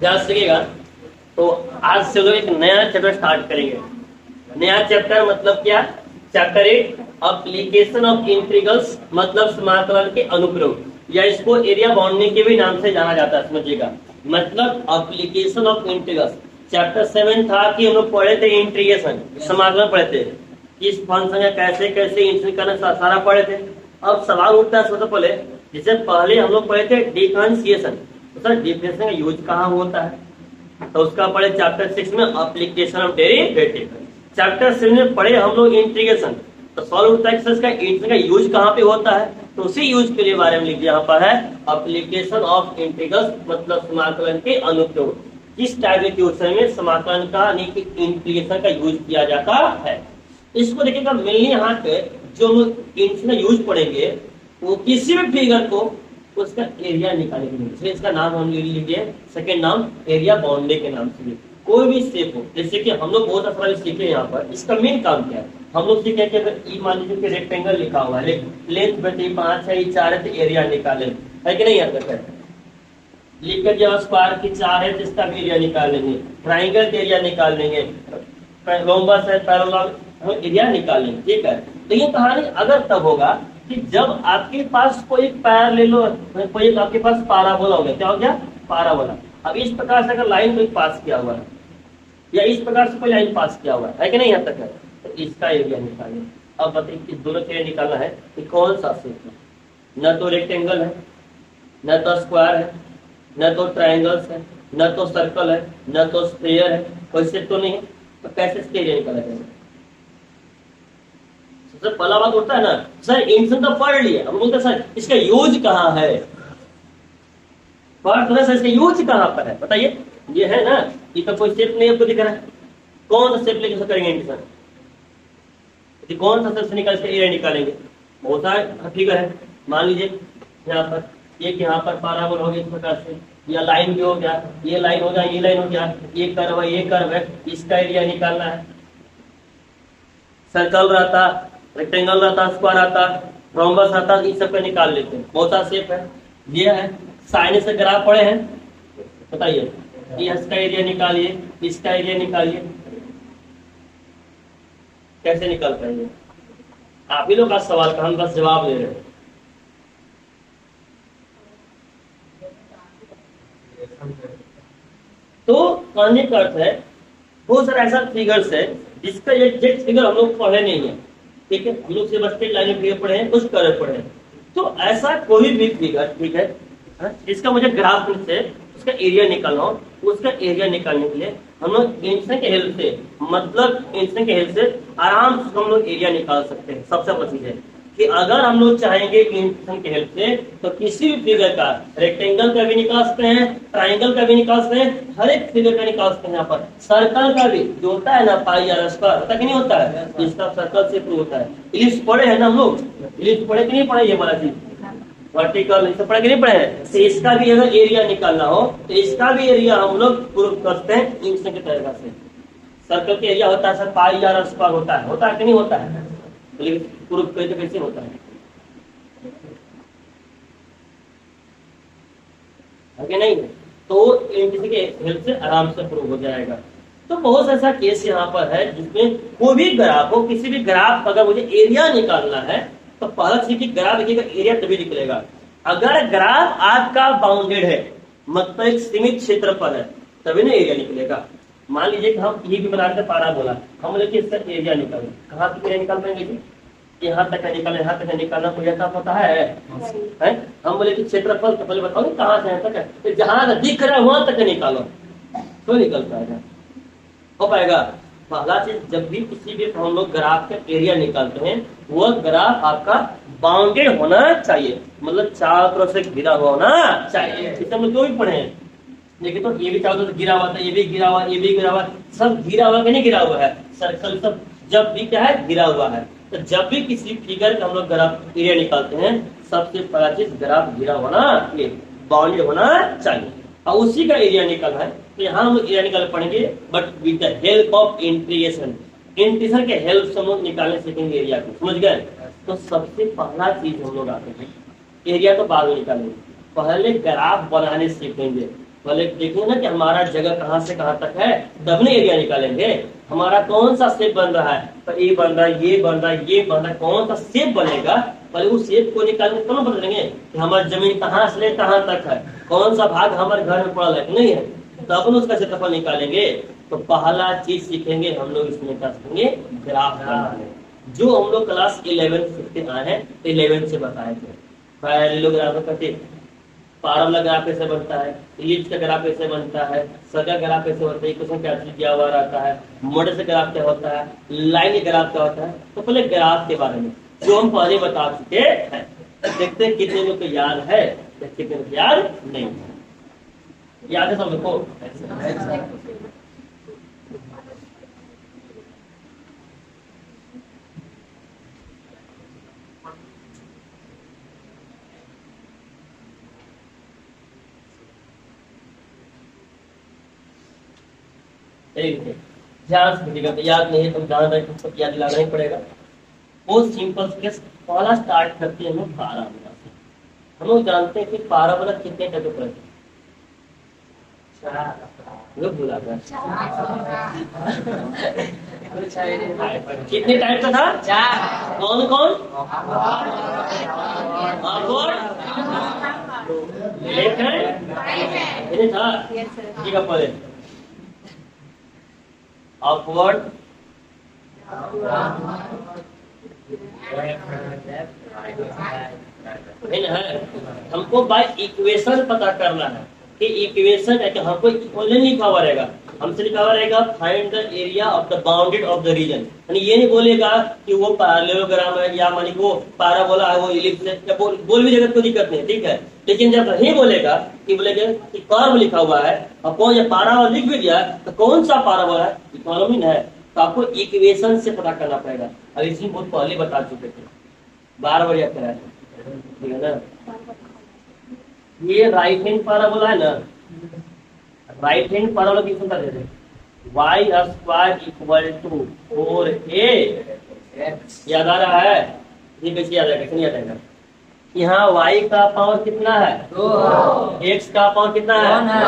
ध्यान से देखिएगा। तो आज से लोग एक नया चैप्टर स्टार्ट करेंगे। नया चैप्टर मतलब क्या? चैप्टर 8 एप्लीकेशन ऑफ इंटीग्रल्स, मतलब समाकलन के अनुप्रयोग, या इसको एरिया बाउंड्री के भी नाम से जाना जाता है, समझिएगा। मतलब एप्लीकेशन ऑफ इंटीग्रल्स। चैप्टर 7 था कि हम लोग पढ़े थे इंटीग्रेशन, समाकलन पढ़े थे, किस फंक्शन या कैसे कैसे इंटीग्रेट करना, सारा पढ़े थे। अब सवाल उठता है सबसे पहले, जैसे पहले हम लोग पढ़े थे डिफरेंशिएशन, तो सर डिफरेंशिएशन का यूज कहाँ होता है? तो उसका पढ़े चैप्टर 6 में एप्लीकेशन ऑफ डेरिवेटिव। चैप्टर 7 में पढ़े हम लोग इंटीग्रेशन, तो सवाल उठता है कि सर इसका इंटीग्रेशन का यूज कहाँ पे होता है? तो उसी यूज के लिए बारे में लिखिए, यहाँ पर है एप्लीकेशन ऑफ इंटीग्रल्स, मतलब समाकलन के अनुप्रयोग। किस टाइप के क्वेश्चन में समाकलन का इंटीग्रेशन का यूज किया जाता है, इसको देखिएगा। मेनली यहाँ पे जो इंटीग्रेशन यूज पढ़ेंगे वो किसी भी फिगर को उसका एरिया निकालने के लिए, इसका नाम हम ले लीजिए, सेकंड नाम एरिया बाउंड्री के नाम से। कोई भी शेप हो, जैसे कि हम लोग बहुत आसानी सीखे यहाँ पर, इसका मेन काम क्या है? हम लोग सीखे कि अगर ई मान लीजिए कि रेक्टेंगल लिखा हुआ है, लेंथ बताइए 5 है, 4 है, तो एरिया निकाले, है कि नहीं? आता है लिख कर जब स्क्वायर की 4 है तो इसका भी एरिया निकाल लेंगे, ट्राइंगल का एरिया निकाल लेंगे, रोम्बस है, पैरेलल, हम एरिया निकाल लेंगे, ठीक है। तो ये कहानी अगर तब होगा कि जब आपके पास कोई पैर ले लो, कोई आपके पास पाराबोला हो गया, क्या हो गया? पाराबोला। अब इस प्रकार से अगर लाइन कोई पास किया हुआ है, या इस प्रकार से कोई लाइन पास किया हुआ है कि नहीं? यहाँ तक है, तो इसका एरिया निकालें। अब बताइए कि दोनों एरिया निकालना है कि कौन सा शेप है? न तो रेक्टेंगल है, न तो स्क्वायर है, न तो ट्राइंगल्स है, न तो सर्कल है, न तो स्फीयर है, कोई शेप तो नहीं है। तो कैसे इसके एरिया निकाला जाएगा? सबसे पहला बात होता है ना, सर इंटीग्रेशन तो पढ़ लिया, हम बोलते सर इसका यूज कहाँ है? पढ़ तो सर इसका यूज कहाँ पर है बताइए। ये है ना, ये तो कोई शेप नहीं आपको दिख रहा है, कौन सा शेप लेके करेंगे इंटीग्रेशन? कौन सा शेप से निकाल, इसका एरिया निकालेंगे? बहुत सारा फिगर है, मान लीजिए यहाँ पर एक, यहाँ पर पाराबोल हो गया इस प्रकार से, या लाइन भी हो गया, ये लाइन हो गया, ये लाइन हो गया, ये कर्व है, ये कर्व है, इसका एरिया निकालना है। सर्कल रहता, रेक्टेंगल रहता, स्क्वायर रहता, रोम्बस रहता, इन सब का निकाल लेते हैं। बहुत सारा शेप है, ये है साइन से ग्राफ पड़े हैं, बताइए इसका एरिया निकालिए, इसका एरिया निकालिए, कैसे निकाल पाएंगे? आप ही लोग का सवाल का हम बस जवाब दे रहे हैं। तो कहने का अर्थ है बहुत सारा ऐसा फिगर्स है जिसका एग्जैक्ट फिगर हम लोग पढ़े नहीं है, ठीक है। हम लोग से बस स्ट्रेट लाइन फिगर पढ़े हैं, कुछ कर्व पढ़े हैं। तो ऐसा कोई भी फिगर, ठीक है, जिसका मुझे ग्राफ से उसका एरिया निकालना हो, उसका एरिया निकालने के लिए हम लोग इंटीग्रेशन के हेल्प से, मतलब इंटीग्रेशन के हेल्प से आराम से हम लोग एरिया निकाल सकते हैं। सबसे बड़ी चीज है कि अगर हम लोग चाहेंगे इंटीग्रेशन के हेल्प से, तो किसी भी फिगर का, रेक्टेंगल का भी निकाल सकते हैं, ट्राइंगल का भी निकाल सकते हैं, हर एक फिगर का निकाल सकते हैं। यहाँ पर सर्कल का भी जो होता है ना, पाई आर स्क्वायर होता कि नहीं होता है, इसका सर्कल से प्रूव होता है। इलिप्स पढ़े हैं ना हम लोग, इलिप्स पढ़े कि नहीं पढ़े? ये वाला चीज वर्टिकल इसे पढ़े कि नहीं पढ़े? तो इसका भी अगर एरिया निकालना हो तो इसका भी एरिया हम लोग प्रूव करते हैं इंटीग्रेशन के तरीका से। सर्कल के एरिया होता है सर पाई आर स्क्वायर होता है कि नहीं होता है? लेकिन प्रूव करके कैसे होता है कि नहीं? तो इंटीग्रेशन के हेल्प से आराम से प्रूव हो जाएगा। तो बहुत ऐसा केस यहाँ पर है जिसमें कोई भी ग्राफ हो, किसी भी ग्राफ अगर मुझे एरिया निकालना है तो पहला चीज की ग्राफ देखिएगा, एरिया तभी निकलेगा अगर ग्राफ आपका बाउंडेड है, मतलब एक सीमित क्षेत्र पर है, तभी ना एरिया निकलेगा। मान लीजिए कि हम ये भी बनाते पाराबोला, हम बोले कि इसका एरिया निकालें, कहाँ तक एरिया निकाल पाएंगे जी? यहाँ तक है निकालना, यहाँ तक है निकालना, कोई ऐसा पता है? हम बोले कि क्षेत्रफल, तो पहले बताओ कहाँ से यहाँ तक है, तो जहाँ दिख रहा है वहां तक निकालो, तो निकल पाएगा, हो पाएगा। पहला चीज, जब भी किसी भी हम लोग ग्राफ का एरिया निकालते हैं, वह ग्राफ आपका बाउंडेड होना चाहिए, मतलब चारों तरफ से घिरा हुआ होना चाहिए। इसे हम लोग जो भी पढ़े हैं, देखिए तो ये भी चारों तरफ गिरा हुआ था, ये भी गिरा हुआ, ये भी गिरा हुआ, सब गिरा हुआ कि नहीं गिरा हुआ है? सर्कल सब जब भी क्या है, गिरा हुआ है। तो जब भी किसी फिगर का हम लोग ग्राफ एरिया निकालते हैं, सबसे पहला चीज ग्राफ घिरा होना, ये बाउंडेड होना चाहिए, और उसी का एरिया निकालना है। तो यहाँ हम एरिया निकाल पड़ेंगे, but with the help of integration. Integration के हेल्प से हम लोग निकालने सीखेंगे एरिया को, समझ गए? तो सबसे पहला चीज हम लोग आते हैं, एरिया तो बाद में निकालेंगे, पहले ग्राफ बनाने सीखेंगे। पहले देखो ना कि हमारा जगह कहाँ से कहाँ तक है, तब ना एरिया निकालेंगे। हमारा कौन सा शेप बन रहा है, तो ये बन रहा है, ये बन रहा है, ये बन रहा है, कौन सा शेप बनेगा, पहले उस शेप को निकालने कौन बदलेंगे कि हमारी जमीन कहाँ से ले कहाँ तक है, कौन सा भाग हमारे घर में पड़ा है नहीं है, तब हम उसका क्षेत्रफल निकालेंगे। तो पहला चीज सीखेंगे हम लोग इसमें क्या सीखेंगे, ग्राफ बनाने, जो हम लोग क्लास 11 सीखते आए हैं, 11 से बताए थे। पैरेललोग्राफ करते, पैरेलल ग्राफ कैसे बनता है, इलिप्स का ग्राफ कैसे बनता है, सर्कल ग्राफ कैसे बनता है, क्वेश्चन क्या दिया हुआ रहता है, मॉडल से ग्राफ क्या होता है, लाइन ग्राफ क्या होता है। तो पहले ग्राफ के बारे में जो हम पहले बता चुके हैं, देखते हैं कितने लोग को याद है या कितने लोग याद नहीं है। याद है सब लोग को? ध्यान से देखिएगा, तो याद नहीं है तो ध्यान रखें, सब याद दिलाना ही पड़ेगा। वो सिंपल केस पहला स्टार्ट करते हैं हम लोग पाराबोला से। हम लोग जानते हैं कि पाराबोला कितने टाइप के पड़ते हैं, लोग भूला गए कितने टाइप का था, चार। कौन कौन? लेफ्ट हैंड था, ठीक है। पहले अपवर्ड, है हमको बाय इक्वेशन पता करना है कि इक्वेशन है कि हमको इक्वल लिखा हुआ रहेगा, हमसे लिखा हुआ रहेगा find the area of the bounded of the region. यानी ये नहीं बोलेगा कि वो पैरेललोग्राम है या मानी वो पैराबोला है, वो इलिप्स है, या बोल भी जगत कोई दिक्कत नहीं, ठीक है। लेकिन जब नहीं बोलेगा कि बोलेगा कि कर्व लिखा हुआ है और कौन या पाराबोला लिख भी दिया तो कौन सा पाराबोला है, इकोनॉमी है, तो आपको इक्वेशन से पता करना पड़ेगा। अब इसमें बहुत पहले बता चुके थे, बार याद कराया, ठीक है ना। ये राइट हैंड पैराबोला है ना, राइट हैंड पैराबोला की सुनता देते y square equal to 4a, याद आ रहा है? ये कैसे याद आएगा, कैसे नहीं याद आएगा? यहाँ y का पावर कितना है, 2, x का पावर कितना है, 1 है।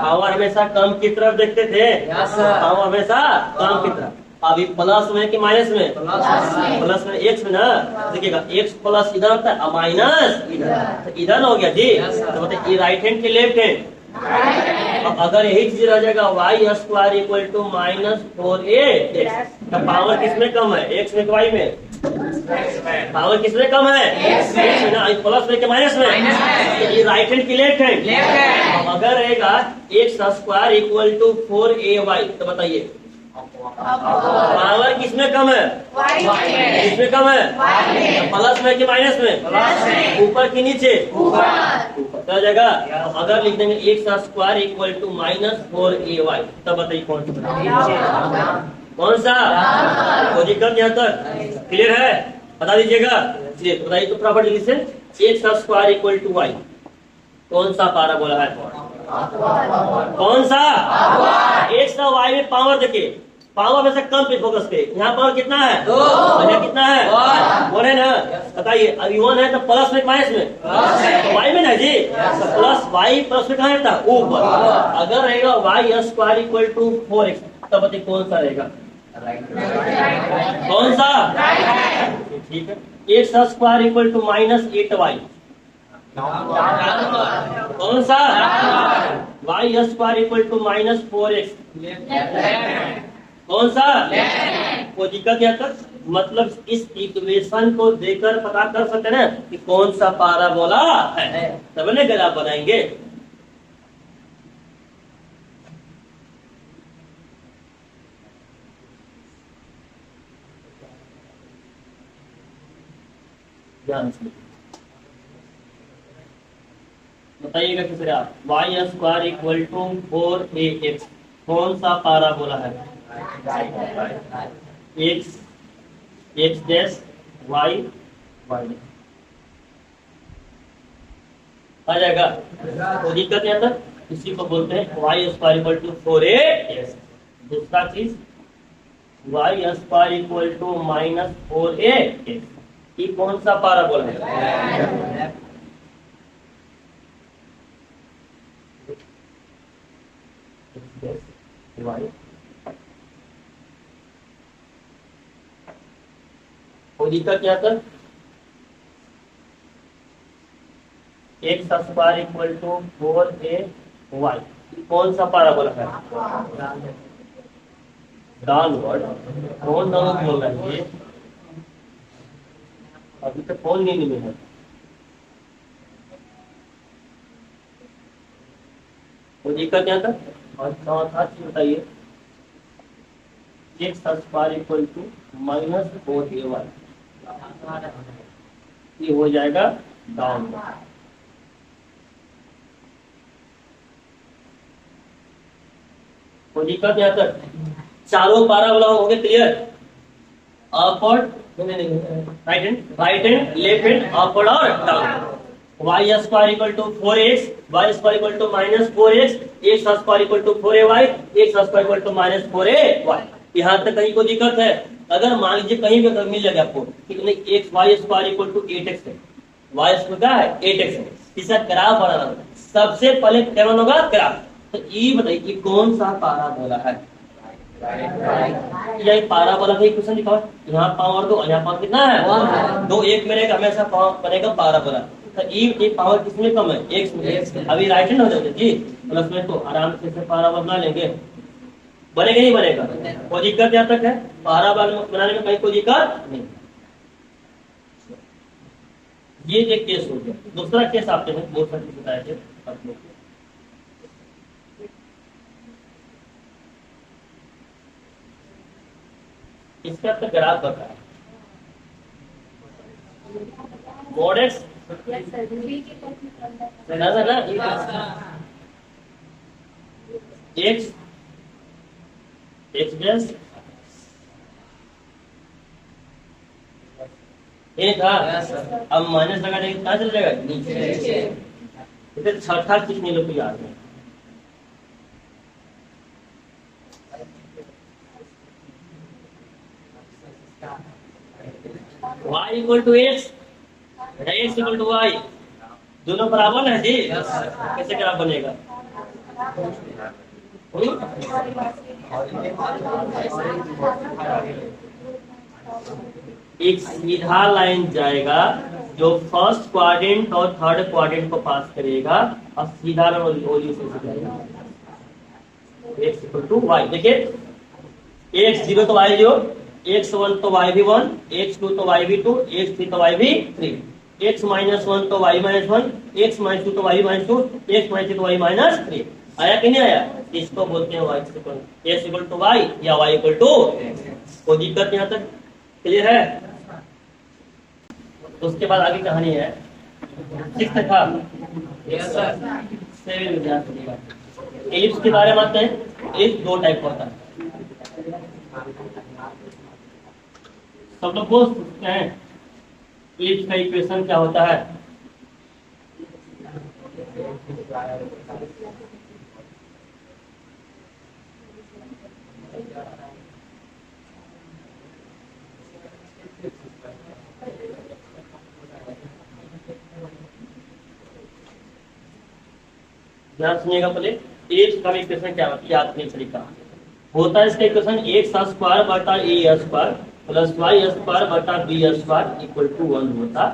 पावर हमेशा कम की तरफ देखते थे, पावर हमेशा कम की तरफ। अभी प्लस में कि माइनस में, प्लस में x में ना, देखिएगा x प्लस इधर होता है माइनस इधर, तो इधर हो गया जी। तो बताइए राइट हैंड के लेफ्ट हैंड, अगर यही चीज रह जाएगा y square equal to minus 4a, तो पावर किसमें कम है, x में y में? पावर किसमें कम है, x में ना, प्लस में कि माइनस में? ये राइट हैंड की लेफ्ट हैंड। अगर रहेगा x square equal to 4ay, तो बताइए पावर किसमें कम है, किसमें कम है, प्लस में कि माइनस में? ऊपर की नीचे, ऊपर क्या जाएगा। अगर लिख देंगे x square equal to minus 4ay, तब बताइए कौन सा, कौन सा? कोई दिक्कत यहाँ तक क्लियर है, बता दीजिएगा। चलिए बताइए तो प्रॉपर जल्दी से, x square equal to y, कौन सा पैराबोला है, कौन सा? x का y में पावर देखिए, पावर में से कम पे फोकस पे, यहाँ पावर कितना है, 2, यहाँ कितना है, 1 है ना। बताइए अभी 1 है तो प्लस में माइनस में, तो y में ना जी, प्लस y प्लस में कहाँ रहता है, ऊपर। अगर रहेगा y square equal to 4x, तब बताइए कौन सा रहेगा, कौन सा? ठीक है। x square equal to minus 8y, कौन सा? y square equal to minus 4x, कौन सा? कोई दिक्कत यहाँ तक? मतलब इस इक्वेशन को देखकर पता कर सकते हैं कि कौन सा पैराबोला है, तब ना ग्राफ बनाएंगे। बताइएगा किसे आप, y square equal to 4ax, कौन सा पैराबोला है, x x dash y y आ जाएगा। तो दिक्कत यहाँ तक, इसी को बोलते हैं y square equal to 4ax। दूसरा चीज y square equal to minus 4ax, ये कौन सा पैराबोला है, तो दिक्कत क्या था, x square equal to 4ay, कौन सा पैराबोला है, डाउनवर्ड। कौन डाउनवर्ड बोल रहा है ये, अभी तक कौन नींद में है। तो दिक्कत क्या था, और चौथा चीज बताइए, x square equal to -4ay, ये हो जाएगा डाउनवर्ड। तो दिक्कत यहाँ तक चारों पैराबोला हो गए clear, upward right hand left hand, upward और downward. y square equal to 4x, y square equal to -4x, x square equal to 4ay, x square equal to -4ay। यहाँ तक कहीं कोई दिक्कत है, अगर मान लीजिए कहीं भी मिल जाएगा आपको कि x y square equal to 8x है, y स्क्वायर क्या है 8x है, इसका ग्राफ बनाना है, सबसे पहले क्या होगा ग्राफ। तो ये बताइए कि कौन सा पैराबोला है, यही पैराबोला का क्वेश्चन लिखा है, यहाँ पावर 2 यहाँ पावर कितना है 2, 1 मिलेगा हमेशा पावर बनेगा पैराबोला। तो ये पावर किसमें कम है, x में, अभी राइट हैंड हो जाते जी प्लस में, तो आराम से पैराबोला बना लेंगे, बनेगा नहीं बनेगा, कोई दिक्कत यहाँ तक है, पैराबोला बनाने में कहीं कोई दिक्कत नहीं। ये एक केस हो गया, दूसरा केस आपने बहुत सारे बताए थे अपने, इसका तो ग्राफ बता है मॉडेक्स एक्स एक्स डैश ये था, अब माइनस लगा देंगे कहाँ चल जाएगा नीचे, इधर छठा कितने लोग को याद है, y equal to x, x equal to y, दोनों बराबर है जी, कैसे ग्राफ बनेगा, एक सीधा लाइन जाएगा जो फर्स्ट क्वाड्रेंट और थर्ड क्वाड्रेंट को पास करेगा और सीधा ओरिजिन से जाएगा, एक्स इक्वल टू वाई। देखिए एक्स 0 तो वाई 0, x1 तो y भी 1, x2 तो y भी 2, x3 तो y भी 3, x -1 तो y -1, x -2 तो y -2, x -3 तो y -3। आया कि नहीं आया, इसको बोलते हैं y इक्वल टू y या y इक्वल टू x। कोई दिक्कत यहाँ तक क्लियर है। तो उसके बाद आगे कहानी है, सिक्स्थ था एलिप्स के बारे में आते हैं। एलिप्स दो टाइप का होता है, सब लोग बोल सकते हैं एलिप्स का इक्वेशन क्या होता है, ध्यान सुनिएगा। पहले एलिप्स का इक्वेशन क्या याद करने का तरीका होता है, इसका इक्वेशन एक्स स्क्वायर बटा a square plus y square बटा बी स्क्वायर इक्वल टू 1 होता है।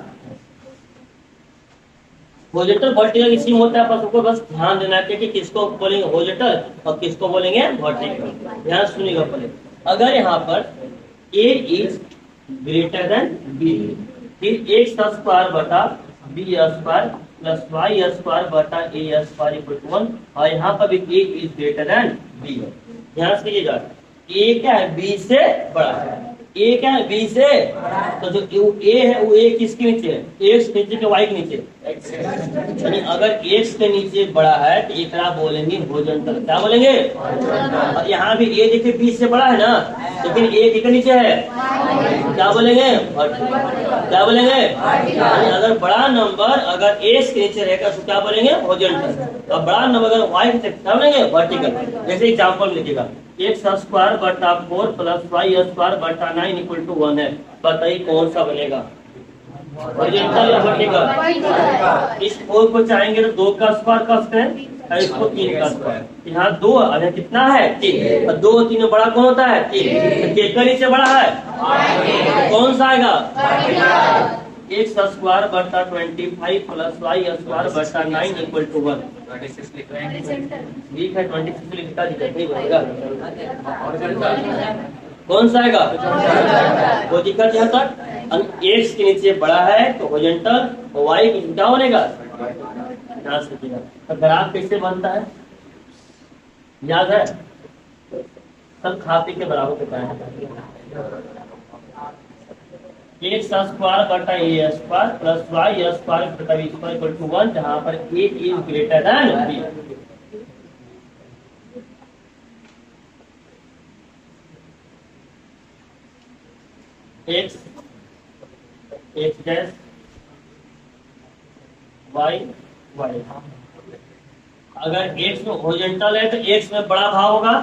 होरिजेंटल वर्टिकल इसी में होता है, पर सबको बस ध्यान देना है कि किसको बोलेंगे होरिजेंटल और किसको बोलेंगे वर्टिकल। ध्यान सुनिएगा पहले, अगर यहाँ पर a is greater than b, फिर एक्स स्क्वायर बटा b square plus y square बटा ए स्क्वायर इक्वल टू 1, और यहाँ पर भी a is greater than b है। ध्यान से लीजिएगा, a क्या है b से बड़ा है, a क्या है b से, तो जो a है वो a किसके नीचे है, x के नीचे के y के नीचे, यानी अगर x के नीचे बड़ा है तो एक बोलेंगे होरिजेंटल, क्या बोलेंगे, और यहाँ भी a देखिए b से बड़ा है ना, लेकिन a किसके नीचे है, क्या बोलेंगे, क्या बोलेंगे, यानी अगर बड़ा नंबर अगर x के नीचे रहेगा तो क्या बोलेंगे होरिजेंटल, और बड़ा नंबर अगर y के नीचे क्या बोलेंगे वर्टिकल। जैसे एग्जाम्पल लिखिएगा, एक्स स्क्वायर बटा 4 प्लस वाई स्क्वायर बटा 9 इक्वल टू 1 है, बताइए कौन सा बनेगा, होरिजेंटल या वर्टिकल। इस 4 को चाहेंगे तो 2 का स्क्वायर कर सकते हैं, और इसको 3 का स्क्वायर। यहाँ 2 और यहाँ कितना है 3, और 2 और 3 में बड़ा कौन होता है 3, तो केकर नीचे बड़ा है कौन सा आएगा x स्क्वायर बटा 25 प्लस y स्क्वायर बटा 9 इक्वल टू 1। ठीक है 26 लिखता नहीं बनेगा, कौन सा आएगा वो दिक्कत यहाँ तक। x के नीचे बड़ा है तो हॉरिजॉन्टल, y के नीचे क्या बनेगा। तो ग्राफ कैसे बनता है याद है, सब खा पी के बराबर होता है। x स्क्वायर बटा a square plus y square बटा b स्क्वायर इक्वल टू 1, जहां पर a is greater than b। x dash y y, अगर x में हॉरिजॉन्टल है तो x में बड़ा भाग होगा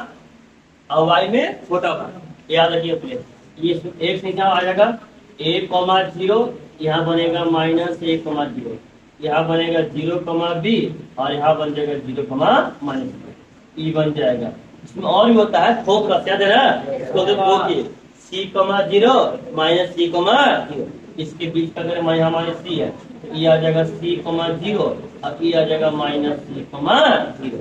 और y में छोटा भाग, याद रखिए प्लीज। ये x में क्या आ जाएगा a,0, यहाँ बनेगा -a,0, यहाँ बनेगा 0,b और यहाँ बन जाएगा 0,-b, ई बन जाएगा। इसमें और भी होता है थोक रस, याद है ना, इसको देखिए c,0 -c,0, इसके बीच का अगर यहाँ हमारे c है तो ये आ जाएगा c,0 और ये आ जाएगा -c,0।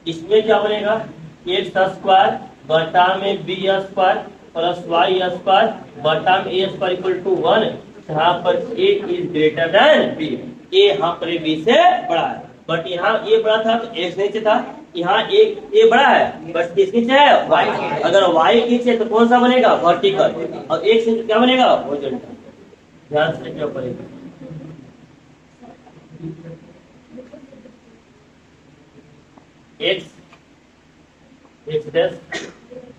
इसमें क्या बनेगा x स्क्वायर बटा में b square plus y square बटा में a स्क्वायर इक्वल टू 1, यहाँ पर a is greater than b, a यहाँ पर b से बड़ा है, बट यहाँ a बड़ा था तो x नीचे था, यहाँ a बड़ा है बट किस नीचे है y, अगर y नीचे तो कौन सा बनेगा वर्टिकल, और x नीचे क्या बनेगा हॉरिजॉन्टल। ध्यान से क्या पड़ेगा x डैश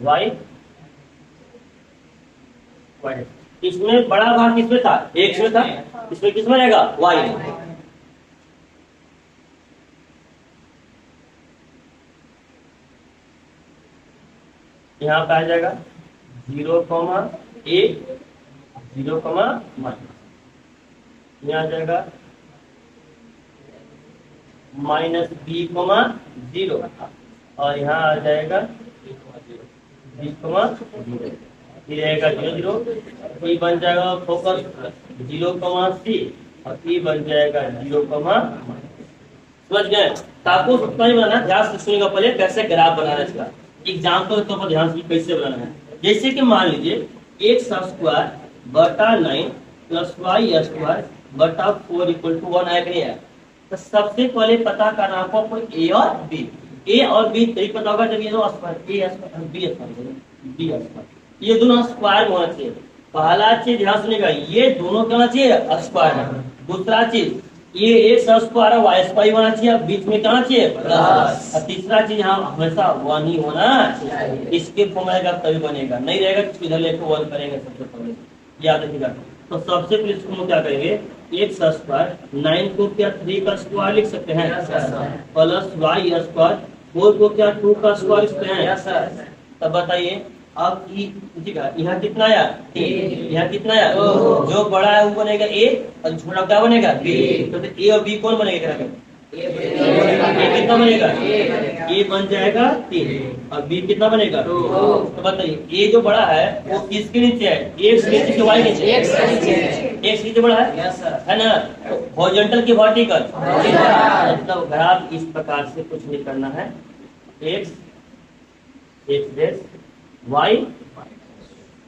y, इसमें बड़ा भाग किसमें था x में था, इसमें किसमें रहेगा y में। यहाँ पे आ जाएगा 0,a 0,-, यहाँ आ जाएगा -b,0 और यहाँ आ जाएगा b,0, ये रहेगा 0,0, ई बन जाएगा फोकस 0,c और ई बन जाएगा 0,-। समझ गए। आपको उतना ही बनाना, ध्यान से सुनिएगा पहले कैसे ग्राफ बनाना है इसका एग्जाम्पल के ऊपर ध्यान से कैसे बनाना है। जैसे कि मान लीजिए x स्क्वायर बटा 9 प्लस y स्क्वायर बटा 4 इक्वल टू 1 है, तो सबसे पहले पता करना आपको a और b, a और b तभी पता होगा जब ये दो square a square b square ये दोनों स्क्वायर में होना चाहिए। पहला चीज ध्यान सुनिएगा, ये दोनों क्या होना चाहिए स्क्वायर है। दूसरा चीज ये एक स्क्वायर है y स्क्वायर होना चाहिए, बीच में क्या होना चाहिए प्लस, और तीसरा चीज यहाँ हमेशा 1 ही होना चाहिए। इसके फॉर्म रहेगा तभी बनेगा, नहीं रहेगा तो इधर लेकर 1 करेंगे सबसे पहले, याद रखिएगा। तो सबसे पहले इसको हम क्या करेंगे, x स्क्वायर 9 को क्या 3 का स्क्वायर लिख सकते हैं प्लस y स्क्वायर 4 को क्या 2 का स्क्वायर लिख सकते हैं। तब बताइए अब यहाँ कितना आया, यहाँ कितना आया, जो बड़ा है वो बनेगा a और छोटा क्या बनेगा b, तो a और b कौन बनेगा, a कितना बनेगा, a बन जाएगा 3 और b कितना बनेगा 2। तो बताइए a जो बड़ा है वो किसके नीचे है, x नीचे के y नीचे, x नीचे बड़ा है ना, हॉरिजॉन्टल की वर्टिकल, मतलब ग्राफ इस प्रकार से कुछ नहीं करना है, x y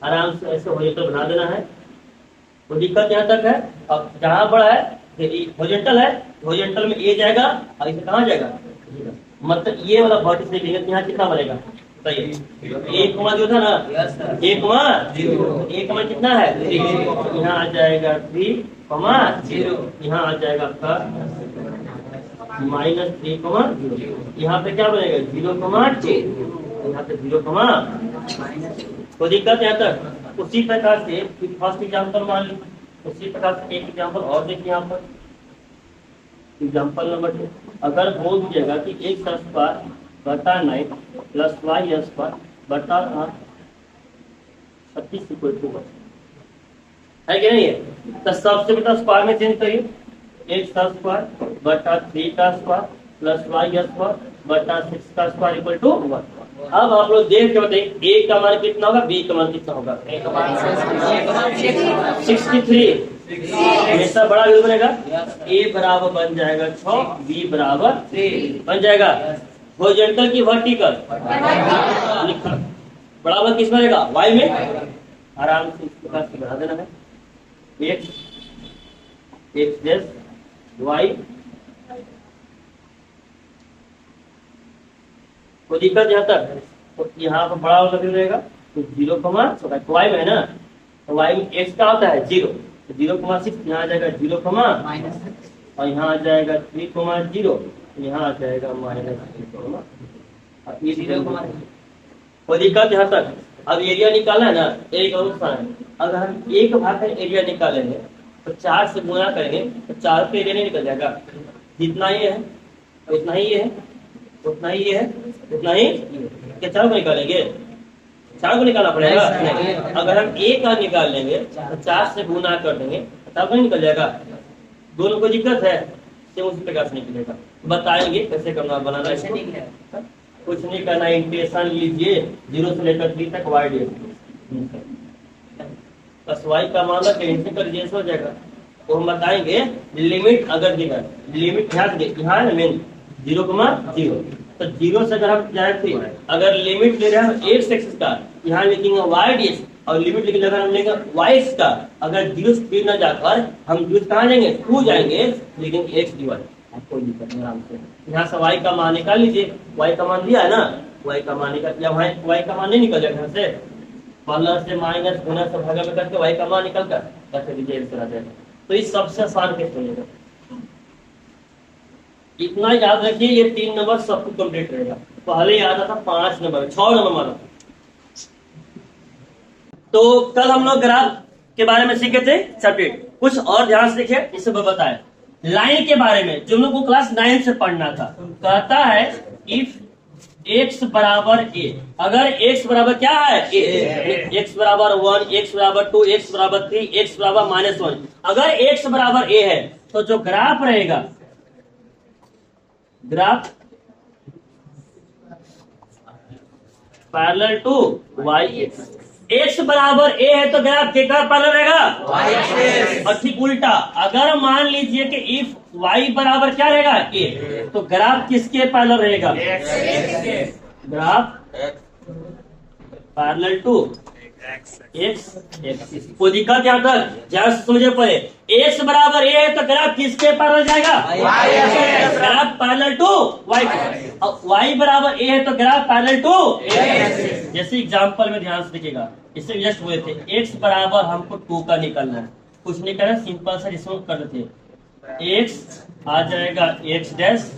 आराम से ऐसे हॉरिजॉन्टल बना देना है। तो दिक्कत यहाँ तक है। अब जहाँ बड़ा है हॉरिजॉन्टल है, हॉरिजॉन्टल में ए जाएगा और इसे कहाँ जाएगा, मतलब ये वाला वर्टिकल देखेंगे तो यहाँ कितना बनेगा बताइए, एक कमा जो था ना, एक कमा कितना है 3, यहाँ आ जाएगा 3,0, यहाँ आ जाएगा आपका -3,0, यहाँ पे क्या बनेगा 0,2, यहाँ पे 0, तो दिक्कत यहाँ तक। उसी प्रकार से फर्स्ट एग्जाम्पल मान ली, उसी प्रकार से एक एग्जाम्पल और देखिए यहाँ पर एग्जाम्पल नंबर 2, अगर बोल दीजिएगा कि x स्क्वायर बटा 9 प्लस y स्क्वायर बटा 36 इक्वल टू 1 है कि नहीं है, तो सबसे बेटा स्क्वायर में चेंज करिए, x स्क्वायर बटा 3 का स्क्वायर प्लस वाई स्क्वायर बटा 6 का स्क्वायर इक्वल टू 1। अब आप लोग देख के बताइए ए का मान कितना होगा, बी का मान कितना होगा। 63 हमेशा बड़ा वैल्यू बनेगा। ए बराबर बन जाएगा 6, बी बराबर 3 बन जाएगा। हॉरिजॉन्टल की वर्टिकल लिखा बराबर किस बनेगा, वाई में। आराम से इसके पास बना देना है, एक्स डेस वाई। कोई दिक्कत यहाँ तक, तो यहाँ पर बड़ा वाला वैल्यू रहेगा तो 0, वाई में है ना, तो वाई में एक्स का होता है 0, तो 0,6 यहाँ आ जाएगा 0, और यहाँ आ जाएगा 3,0, यहाँ आ जाएगा -3, ये 0, कोई दिक्कत यहाँ तक। अब एरिया निकालना है ना, एक और है, अगर हम एक भाग का एरिया निकालेंगे तो 4 से गुणा करेंगे तो 4 पे एरिया नहीं निकल जाएगा। जितना ये है उतना ही ये है, उतना ही ये है, उतना ही क्या 4 को निकालेंगे, 4 को निकालना पड़ेगा नहीं। अगर हम एक का निकाल लेंगे तो 4 से गुना कर देंगे तब नहीं निकल जाएगा। दोनों को दिक्कत है, उसी प्रकार से निकलेगा। बताएंगे कैसे करना, बनाना है, कुछ नहीं करना। इंटीग्रेशन लीजिए 0 से लेकर 3 तक वाई डी बस वाई का मान कैंसिल कर दीजिए हो जाएगा। तो हम बताएंगे लिमिट अगर दिया, लिमिट ध्यान दें यहाँ है मेन 0,0, तो 0 से अगर हम जाए, अगर लिमिट ले रहे हैं एक्स एक्सिस का, यहाँ लिखेंगे वाई डी एक्स, और लिमिट लेके अगर हम लेंगे वाई एक्स का, अगर 0 से 3 न जाकर हम 0 कहाँ जाएंगे 2 जाएंगे, लेकिन एक्स डी वाई कोई दिक्कत नहीं। आराम से यहाँ से वाई का मान निकाल लीजिए, वाई का मान दिया है ना, वाई का मान निकाल, या वाई का मान नहीं निकल जाएगा यहाँ से, प्लस से माइनस गुना से भागा में करके वाई का मान निकल कर रख दीजिए, इस तरह जाएगा। तो ये सबसे आसान केस बनेगा। इतना याद रखिए, ये 3 नंबर सबको कंप्लीट रहेगा। पहले याद आता 5 नंबर 6 नंबर माना। तो कल हम लोग ग्राफ के बारे में सीखे थे सब्जेक्ट, कुछ और ध्यान से देखिए, इसे बताए लाइन के बारे में जो हम लोग को क्लास 9 से पढ़ना था। कहता है इफ x बराबर a, अगर x बराबर क्या है a, x बराबर 1, x बराबर 2, x बराबर 3, x बराबर -1, अगर x बराबर a है तो जो ग्राफ रहेगा, graph parallel to y axis, x बराबर a है तो ग्राफ किसका पैरेलल रहेगा, y एक्सिस। और ठीक उल्टा, अगर मान लीजिए कि इफ y बराबर क्या रहेगा a, तो ग्राफ किसके पैरेलल रहेगा, graph parallel to x axis. कोई दिक्कत यहाँ तक, ध्यान से समझे पड़े। x बराबर a है तो ग्राफ किसके पैरेलल जाएगा, y axis, graph parallel to y। अब y बराबर a है तो graph parallel to x axis. जैसे एग्जांपल में ध्यान से देखिएगा, इससे जस्ट हुए थे, x बराबर हमको 2 का निकालना है, कुछ नहीं करना, सिंपल सा रिसोल्व कर देते। x आ जाएगा x डैश,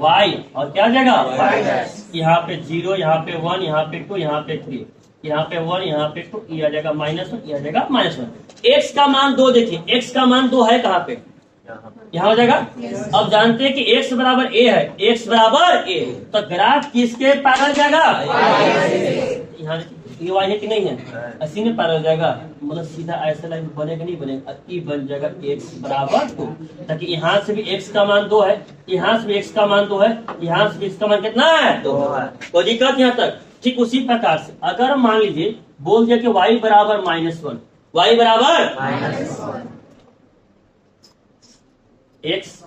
y और क्या आ जाएगा y डैश, यहाँ पे 0, यहाँ पे 1, यहाँ पे 2, यहाँ पे 3, यहाँ पे 1, यहाँ पे 2, ये आ जाएगा -1, ये आ जाएगा -1। x का मान 2 देखिए, x का मान 2 है कहाँ पे, यहाँ हो जाएगा। अब जानते हैं कि x बराबर a है, x बराबर a, तो ग्राफ किसके पैरेलल जाएगा, यहाँ ये y है कि नहीं है, इसी में पैरेलल जाएगा, मतलब सीधा ऐसा लाइन बनेगा नहीं बनेगा, ई बन जाएगा x बराबर 2, ताकि यहाँ से भी x का मान 2 है, यहाँ से भी x का मान 2 है, यहाँ से भी x का मान कितना है 2 है। कोई दिक्कत यहाँ तक। ठीक उसी प्रकार से अगर मान लीजिए बोल दिया कि y बराबर -1, y बराबर x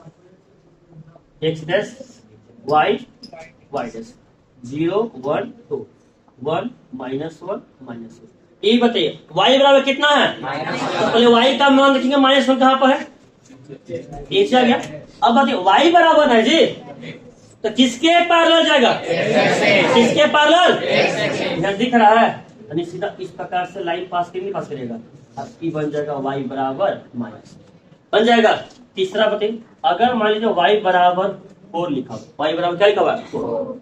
डैश y डैश 0 1 2 1 -1 ये बताइए y बराबर कितना है, तो पहले y का मान देखेंगे, -1 कहाँ पर है, ये आ गया। अब बताइए y बराबर है जी, तो किसके पैरेलल जाएगा, किसके पैरेलल, यहाँ दिख रहा है, यानी सीधा इस प्रकार से लाइन पास करेगा, अब ई बन जाएगा y बराबर माइनस बन जाएगा। तीसरा बताइए, अगर मान लीजिए y बराबर 4 लिखा हुआ, y बराबर क्या लिखा हुआ, 4,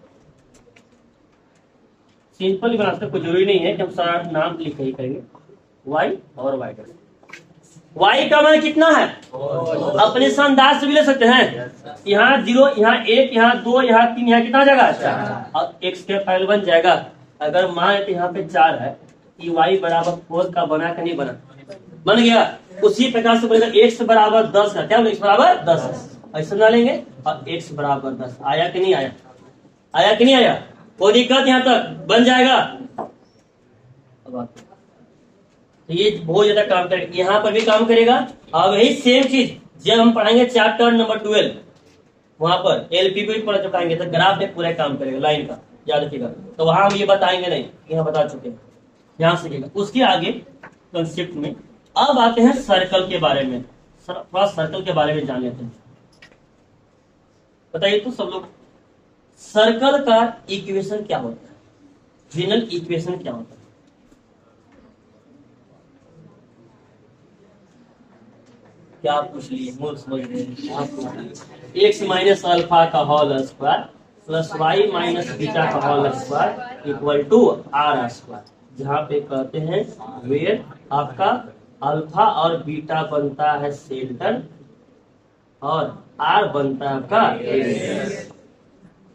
सिंपल ही बना सकते, कोई जरूरी नहीं है कि हम सारा नाम लिख ही करेंगे, y और y डैश। y का मान कितना है, अपने से अंदाज से भी ले सकते हैं, यहाँ 0, यहाँ 1, यहाँ 2, यहाँ 3, यहाँ कितना जाएगा 4, और x के पैरेलल बन जाएगा। अगर मान तो यहाँ पे 4 है, ये y बराबर 4 का बना कि नहीं बना, बन गया। उसी प्रकार से बनेगा x बराबर 10 का, क्या x बराबर 10, ऐसे बना लेंगे और x बराबर 10। आया कि नहीं आया? आया कि नहीं आया? कोई दिक्कत यहाँ तक बन जाएगा? तो ये बहुत ज्यादा काम करेगा, यहाँ पर भी काम करेगा। और वही सेम चीज जब हम पढ़ाएंगे चैप्टर नंबर 12, वहां पर एलपीपी पढ़ चुकाएंगे तो ग्राफ में पूरा काम करेगा लाइन का, याद रखिएगा। तो वहां हम ये बताएंगे नहीं, यहाँ बता चुके हैं, यहाँ सीखिएगा। उसके आगे कंसेप्ट में अब आते हैं सर्कल के बारे में। थोड़ा सर्कल के बारे में जान लेते हैं। बताइए तो सब लोग, सर्कल का इक्वेशन क्या होता है? जनरल इक्वेशन क्या होता है? क्या पूछ लिए? मूल समझ रहे हैं? एक्स माइनस अल्फा का whole square plus Y minus beta का whole square equal to R square, जहाँ पे कहते हैं वेयर आपका अल्फा और बीटा बनता है सेंटर और आर बनता है आपका रेडियस।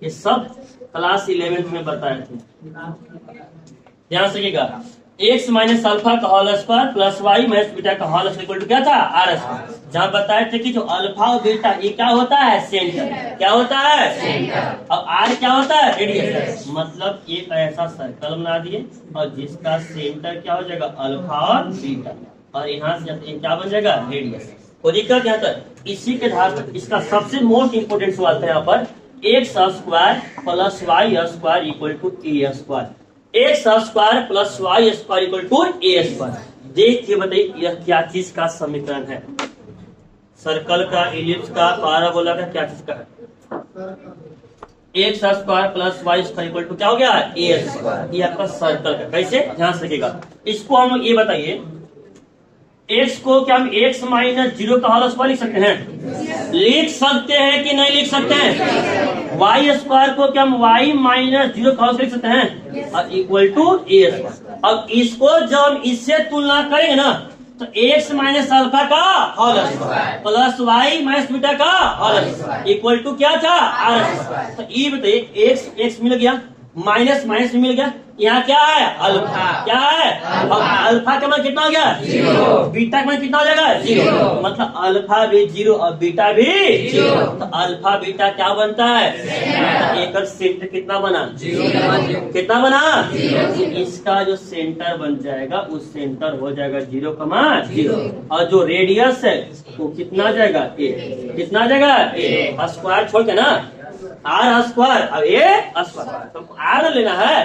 ये सब क्लास 11 में बताए थे, ध्यान रखिएगा। एक्स माइनस अल्फा का whole square plus Y minus beta का होल स्क्वायर इक्वल टू क्या था? R square. जहाँ बताए थे कि जो अल्फा और बीटा ये क्या होता है? सेंटर। क्या होता है? सेंटर। और आर क्या होता है? रेडियस। मतलब एक ऐसा सर्कल बना दिए और जिसका सेंटर क्या हो जाएगा? अल्फा और बीटा, और यहाँ से क्या बन जाएगा? रेडियस। कोई दिक्कत यहाँ तक? इसी के आधार पर इसका सबसे मोस्ट इंपोर्टेंट सवाल था यहाँ पर, x square plus y square equal to a square. X square plus y square equal to a square. देखिए बताइए यह क्या चीज का समीकरण है? सर्कल का, इलिप्स का, पैराबोला का, क्या चीज का है? X square plus y square equal to क्या हो गया? A square. ये आपका सर्कल का। कैसे? ध्यान से रखिएगा। इसको हम लोग ये बताइए, एक्स को क्या हम एक्स माइनस 0 का होल स्क्वायर लिख सकते हैं? लिख सकते हैं कि नहीं लिख सकते हैं? वाई स्क्वायर को क्या हम वाई माइनस 0 का होल स्क्वायर लिख सकते हैं? और इक्वल टू ए स्क्वायर। अब इसको जब हम इससे तुलना करेंगे ना, तो एक्स माइनस अल्फा का whole square plus Y minus beta का होल स्क्वायर इक्वल टू क्या था? R square. तो ये बताइए, एक्स एक्स मिल गया, माइनस माइनस मिल गया, यहाँ क्या है? अल्फा। क्या है? अब अल्फा का मान कितना हो गया? 0। बीटा का मान कितना हो जाएगा? 0। मतलब अल्फा भी 0 और बीटा भी 0। तो अल्फा बीटा क्या बनता है? तो एक सेंटर कितना बना? 0। कितना बना? 0। इसका जो सेंटर बन जाएगा उस सेंटर हो जाएगा 0, 0। और जो रेडियस है वो कितना जाएगा? ए। कितना जाएगा? ए। स्क्वायर छोड़ के ना, आर स्क्वायर और ए स्क्वायर, तो आर लेना है।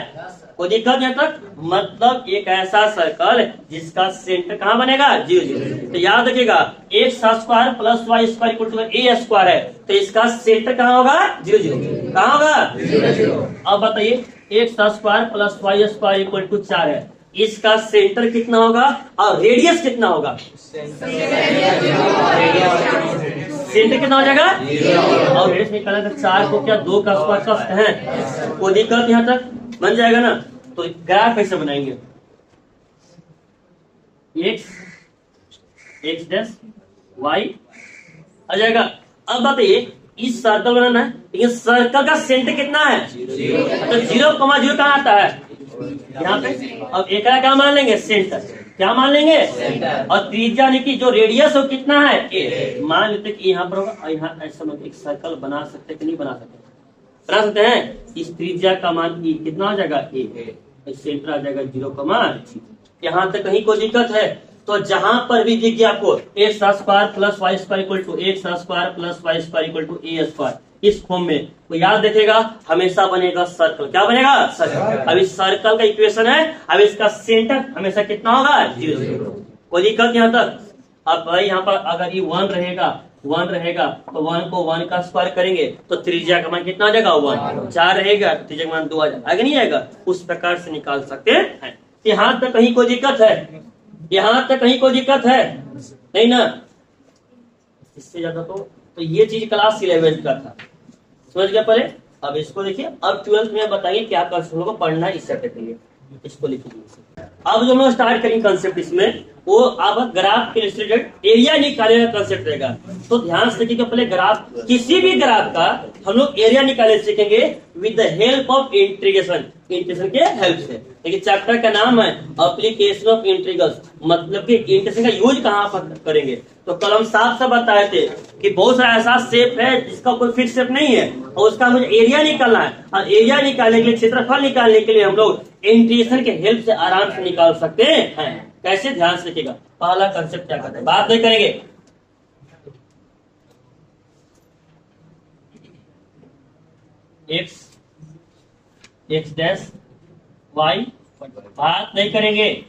कोई दिक्कत यहाँ तक? मतलब एक ऐसा सर्कल जिसका सेंटर कहाँ बनेगा? 0। तो याद रखिएगा, x square plus y square equal to a square है, तो इसका सेंटर कहाँ होगा? 0। कहाँ होगा? 0। अब बताइए, x square plus y square equal to 4 है, इसका सेंटर कितना होगा और रेडियस कितना होगा? सेंटर कितना हो जाएगा? 0। और रेडियस निकालना तो 4 को क्या 2 का स्क्वायर का है? कोई दिक्कत यहाँ तक? बन जाएगा ना। तो ग्राफ कैसे बनाएंगे? एक्स डैश वाई आ जाएगा। अब बताइए, इस सर्कल बनाना है, लेकिन सर्कल का सेंटर कितना है? 0। तो 0,0 कहाँ आता है? यहाँ पे। अब एक क्या मान लेंगे? सेंटर। क्या मान लेंगे? सेंटर। और त्रिज्या यानी कि जो रेडियस हो कितना है? ए। मान लेते कि यहाँ पर होगा, यहाँ ऐसा मतलब एक सर्कल बना सकते कि नहीं बना सकते? बना सकते हैं। इस त्रिज्या का मान कितना हो जाएगा? ए। सेंटर आ जाएगा 0,0। यहाँ तक कहीं कोई दिक्कत है? तो जहां पर भी दिख गया आपको x square plus y square equal to x square plus y square equal to a square, इस फॉर्म में तो याद रखेगा हमेशा बनेगा सर्कल। क्या बनेगा? सर्कल। अब इस सर्कल का इक्वेशन है, अब इसका सेंटर हमेशा कितना होगा? 0। कोई दिक्कत यहाँ तक? अब भाई यहाँ पर अगर ये 1 रहेगा तो 1 को 1 का स्क्वायर करेंगे तो त्रिज्या का मान कितना आ जाएगा? 1। 4 रहेगा तो त्रिज्या का मान 2 आ जाएगा। आगे नहीं आएगा? उस प्रकार से निकाल सकते हैं। यहाँ तक कहीं कोई दिक्कत है? यहाँ तक कहीं कोई दिक्कत है? नहीं ना? इससे ज्यादा तो ये चीज क्लास 11 का था, समझ गया पहले? अब इसको देखिए, अब 12th में बताइए क्या क्वेश्चन को पढ़ना है इस चैप्टर के लिए। इसको लिखिए। अब जो हम लोग स्टार्ट करेंगे कंसेप्ट, इसमें वो आप ग्राफ के रिलेटेड एरिया निकालने का कंसेप्ट रहेगा। तो ध्यान से देखिएगा, पहले ग्राफ, किसी भी ग्राफ का हम लोग एरिया निकालने सीखेंगे with the help of integration के हेल्प से। देखिए चैप्टर का नाम है एप्लीकेशन ऑफ इंटीग्रल्स, मतलब कि इंटीग्रेशन का यूज कहाँ पर करेंगे। तो कल हम साफ साफ बताए थे कि बहुत सारा ऐसा शेप है जिसका कोई फिक्स शेप नहीं है और उसका मुझे एरिया निकालना है, और एरिया निकालने के लिए, क्षेत्रफल निकालने के लिए हम लोग इंटीग्रेशन के हेल्प से आराम से निकाल सकते हैं। कैसे, ध्यान से देखिएगा। पहला कंसेप्ट क्या करते हैं, बात नहीं करेंगे। एक्स डैश वाई, बात नहीं करेंगे।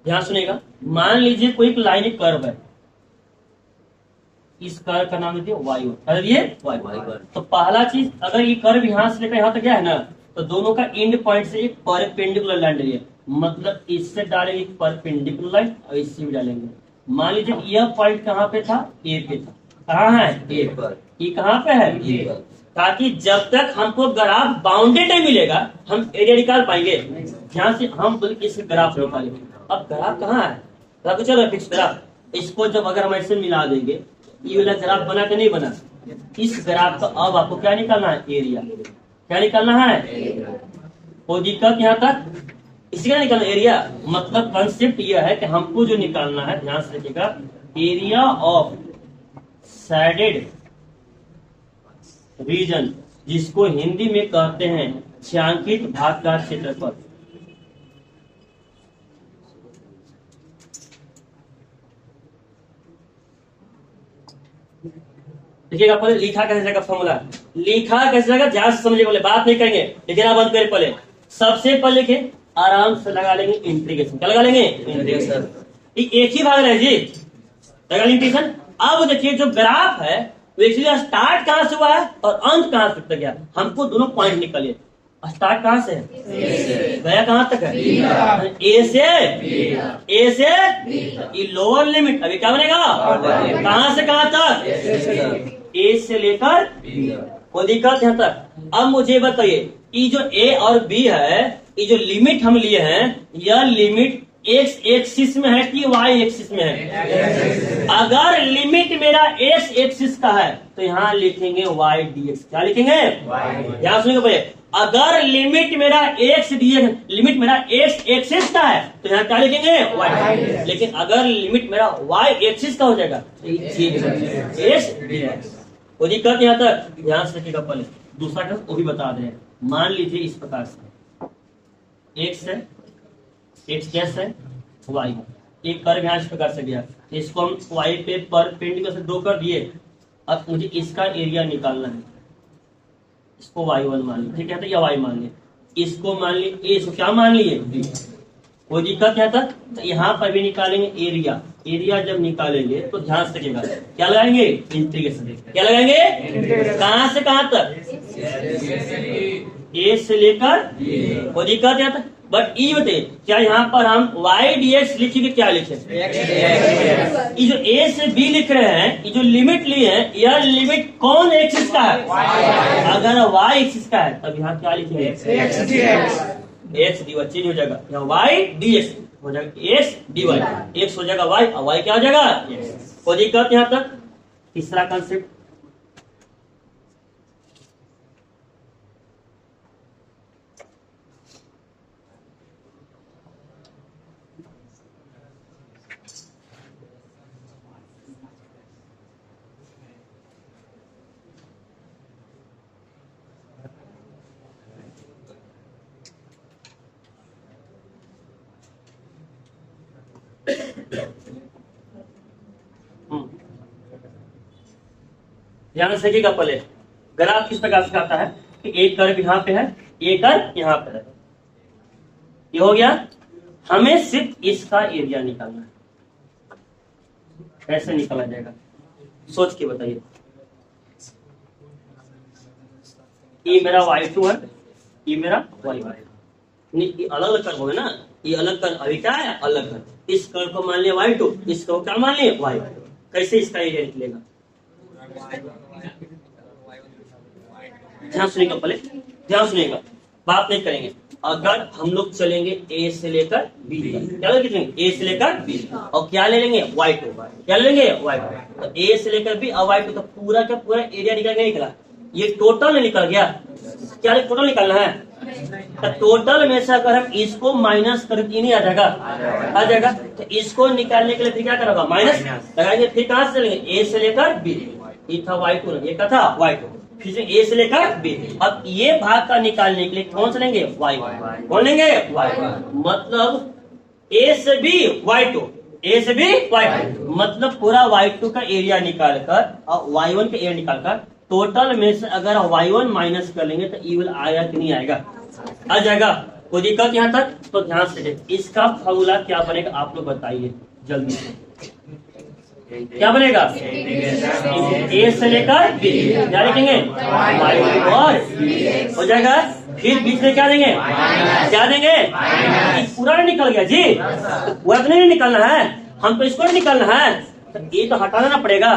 ध्यान सुनेगा। मान लीजिए कोई एक लाइन एक कर्व है, इस कर्व का नाम दीजिए वाई वन, ये वाई वन। तो पहला चीज, अगर ये कर्व यहां से लेकर यहां तक गया है ना, तो दोनों का एंड पॉइंट से एक परपेंडिकुलर लाइन डालिए, मतलब इससे डालेंगे परपेंडिकुलर लाइन और इससे भी डालेंगे। मान लीजिए यह पॉइंट कहाँ पे था, ए पे था। कहाँ है, ए पर। ये कहाँ पे है, ए पर। ताकि जब तक हमको ग्राफ बाउंडेड नहीं मिलेगा हम एरिया निकाल पाएंगे। ध्यान से हम इस ग्राफ निकालेंगे। अब ग्राफ कहाँ है, ग्राफ चलो फिक्स ग्राफ। इसको जब अगर हम ऐसे मिला देंगे, ये वाला ग्राफ बना के नहीं बना, इस ग्राफ का अब आपको क्या निकालना है, एरिया। क्या निकालना है, कोई दिक्कत यहाँ तक, इसी का निकालना एरिया। मतलब कंसेप्ट यह है कि हमको जो निकालना है, ध्यान से देखिएगा, एरिया ऑफ सैडेड रीजन, जिसको हिंदी में कहते हैं छायांकित भाग का क्षेत्रफल। देखिएगा पहले लिखा कैसे जाएगा, फॉर्मूला लिखा कैसे जाएगा, ध्यान से समझिए। बोले बात नहीं करेंगे, लिखना बंद करें। पहले सबसे पहले लिखे, आराम से लगा लेंगे इंटीग्रेशन। क्या लगा लेंगे, इंटीग्रेशन। एक ही भाग है जी, लगा इंटीग्रेशन। अब देखिए जो ग्राफ है वो एक्चुअली स्टार्ट कहां से हुआ है और अंत कहां तक गया, हमको दोनों पॉइंट निकालिए। स्टार्ट कहां से है, गया कहां तक है, ए से, ए से ये लोअर लिमिट। अभी क्या बनेगा, कहां से कहां तक, ए से लेकर, कोई दिक्कत यहाँ तक। अब मुझे बताइए, ये जो ए और बी है, ये जो लिमिट हम लिए हैं, यह लिमिट एक्स एक्सिस में है कि वाई एक्सिस में है। अगर लिमिट मेरा एक्स एक्सिस का है तो यहाँ लिखेंगे वाई डी एक्स। क्या लिखेंगे, ध्यान सुनिएगा पहले। अगर लिमिट मेरा एक्स डी एक्स, लिमिट मेरा एक्स एक्सिस का है तो यहाँ क्या लिखेंगे, वाई। लेकिन अगर लिमिट मेरा वाई एक्सिस का हो जाएगा तो एक्स डी एक्स। कोई दिक्कत यहाँ तक, ध्यान से रखिएगा। पहले दूसरा केस वो भी बता दे। मान लीजिए इस प्रकार से एक्स है, एक्स डैश है, वाई एक कर्व यहाँ इस प्रकार से गया, इसको हम वाई पे परपेंडिकुलर से ड्रॉ कर दिए। अब मुझे इसका एरिया निकालना है। इसको वाई वन मान लिया, ठीक है, तो या वाई मान लिया, इसको मान लिया, इसको क्या मान लिए, कोई दिक्कत यहाँ तक। तो यहाँ पर भी निकालेंगे एरिया। एरिया जब निकालेंगे तो ध्यान से देखिएगा, क्या लगाएंगे, इंटीग्रेशन। क्या लगाएंगे, कहां से कहां तक, ए से लेकर, कोई दिक्कत यहाँ तक। बट ये बताइए, क्या यहाँ पर हम वाई डी एक्स लिखेंगे, क्या लिखे, ये जो ए से बी लिख रहे हैं, ये जो लिमिट लिए हैं, यह लिमिट कौन एक्सिस का है, अगर वाई एक्सिस का है तब यहाँ क्या लिखेंगे, एक्स डी वाई। चेंज हो जाएगा, यहाँ वाई डी एक्स हो जाएगा एक्स डी वाई, एक्स हो जाएगा वाई और वाई क्या हो जाएगा एक्स। कोई दिक्कत यहाँ तक। तीसरा कंसेप्ट, ध्यान से देखिएगा। पहले ग्राफ किस प्रकार से आता है कि एक कर्व यहाँ पे है, एक कर्व यहाँ पे है, ये हो गया। हमें सिर्फ इसका एरिया निकालना है। कैसे निकाला जाएगा, सोच के बताइए। ये मेरा y2 है, ये मेरा y1 है। ये अलग अलग कर्व हो गए ना, ये अलग कर्व, अभी क्या है, अलग कर्व। इस कर्व को मान लिया y2, इसको क्या मान लिया y1। कैसे इसका एरिया निकलेगा, ध्यान सुनिएगा। पहले ध्यान सुनिएगा, बात नहीं करेंगे। अगर हम लोग चलेंगे ए से लेकर बी, क्या लेंगे, ए से लेकर बी, और क्या ले लेंगे, y2। क्या ले लेंगे, y2। तो ए से लेकर बी और y2, तो पूरा का पूरा एरिया निकल गया, निकला। ये टोटल निकल गया। क्या टोटल निकालना है, तो टोटल में से अगर हम इसको माइनस करें तो नहीं आ जाएगा, आ जाएगा। तो इसको निकालने के लिए फिर क्या करना होगा, माइनस लगाएंगे। फिर कहां से चलेंगे, ए से लेकर बी। ये था y2, ये क्या था y2, फिर से ए से लेकर बी। अब ये भाग का निकालने के लिए कौन से लेंगे, y1। कौन लेंगे, y1। मतलब ए से बी y2, ए से बी y2, मतलब पूरा y2 का एरिया निकालकर और y1 का एरिया निकालकर टोटल में से अगर y1 माइनस कर लेंगे तो इवल आएगा कि नहीं आएगा, आ जाएगा। कोई दिक्कत यहाँ तक? तो ध्यान से देखिए इसका फॉर्मूला क्या बनेगा आप लोग बताइए जल्दी से, क्या बनेगा, ए से लेकर बी, क्या लिखेंगे, और हो जाएगा। फिर बीच में क्या देंगे, क्या देंगे, पूरा नहीं निकल गया जी, पूरा तो नहीं निकलना है, हमको इसको नहीं निकलना है, तो ये तो हटाना पड़ेगा,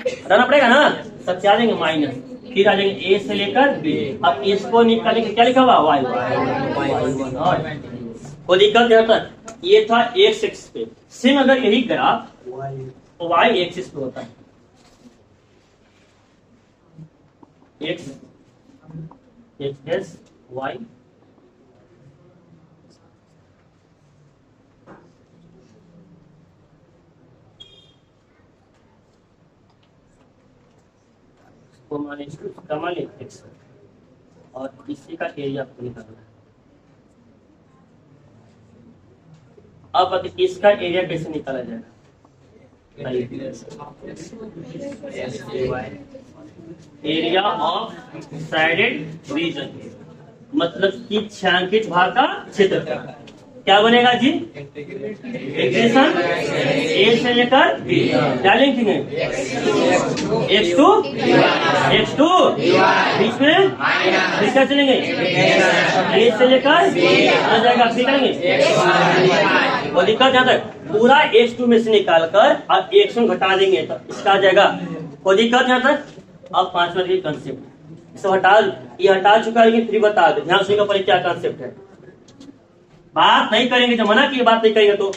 हटाना पड़ेगा ना। तब क्या देंगे, माइनस, फिर आ जाएंगे ए से लेकर बी। अब इसको निकालेंगे, क्या लिखा हुआ, y1। कोई दिक्कत यहाँ तक? ये था एक्स एक्सिस पे। सेम अगर यही ग्राफ y एक्सिस पे होता है, x एक्स y, को माने इसका माने x, और इसी का एरिया आपको निकालना है। अब इसका एरिया कैसे निकाला जाएगा, एरिया ऑफ साइडेड रीजन, मतलब कि छायांकित भाग का क्षेत्रफल क्या बनेगा जी, इंटीग्रेशन ए से लेकर बी, क्या लिखेंगे, x2 बीच में इसका चलेंगे, ए से लेकर बी आ जाएगा, फिर करेंगे। और दिक्कत यहाँ तक पूरा x2 में से निकालकर और x1 घटा देंगे तो इसका आ जाएगा। कोई दिक्कत यहाँ तक? अब 5 मिनट की कंसेप्ट इसे हटा, ये हटा चुका है, फिर बता दो, ध्यान सुनिएगा पहले क्या कंसेप्ट है। बात नहीं करेंगे, जब मना की बात नहीं करेंगे तो